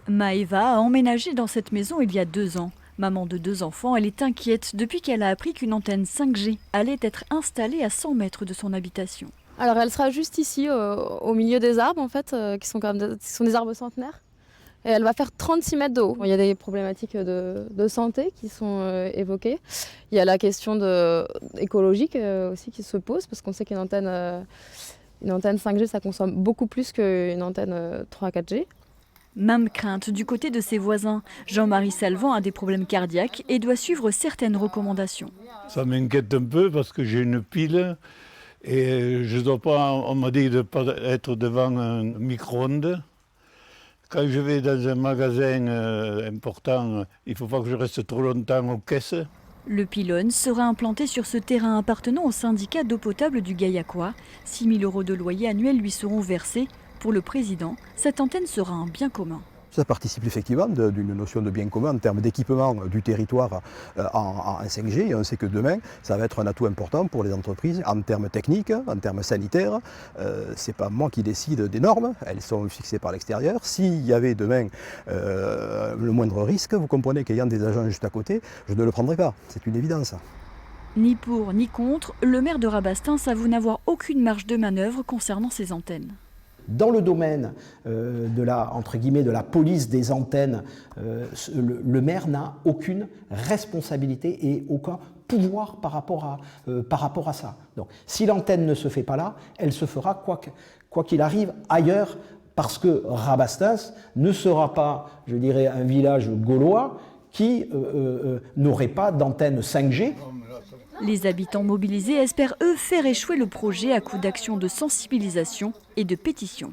Maëva a emménagé dans cette maison il y a 2 ans. Maman de 2 enfants, elle est inquiète depuis qu'elle a appris qu'une antenne 5G allait être installée à 100 mètres de son habitation. Alors elle sera juste ici, au milieu des arbres en fait, qui sont des arbres centenaires. Et elle va faire 36 mètres de haut. Il y a des problématiques de santé qui sont évoquées. Il y a la question écologique aussi qui se pose, parce qu'on sait qu'une antenne 5G, ça consomme beaucoup plus qu'une antenne 3-4G. Même crainte du côté de ses voisins. Jean-Marie Salvant a des problèmes cardiaques et doit suivre certaines recommandations. Ça m'inquiète un peu parce que j'ai une pile et je dois pas, on m'a dit de ne pas être devant un micro-ondes. Quand je vais dans un magasin important, il ne faut pas que je reste trop longtemps aux caisses. Le pylône sera implanté sur ce terrain appartenant au syndicat d'eau potable du Gaillacois. 6 000 € de loyer annuel lui seront versés. Pour le président, cette antenne sera un bien commun. Ça participe effectivement d'une notion de bien commun en termes d'équipement du territoire en 5G. Et on sait que demain, ça va être un atout important pour les entreprises en termes techniques, en termes sanitaires. Ce n'est pas moi qui décide des normes, elles sont fixées par l'extérieur. S'il y avait demain le moindre risque, vous comprenez qu'ayant des agents juste à côté, je ne le prendrai pas. C'est une évidence. Ni pour ni contre, le maire de Rabastens avoue n'avoir aucune marge de manœuvre concernant ces antennes. Dans le domaine entre guillemets, de la police des antennes, le maire n'a aucune responsabilité et aucun pouvoir par rapport à ça. Donc, si l'antenne ne se fait pas là, elle se fera quoi qu'il arrive ailleurs, parce que Rabastens ne sera pas, je dirais, un village gaulois qui n'aurait pas d'antenne 5G. Les habitants mobilisés espèrent, eux, faire échouer le projet à coup d'actions de sensibilisation et de pétitions.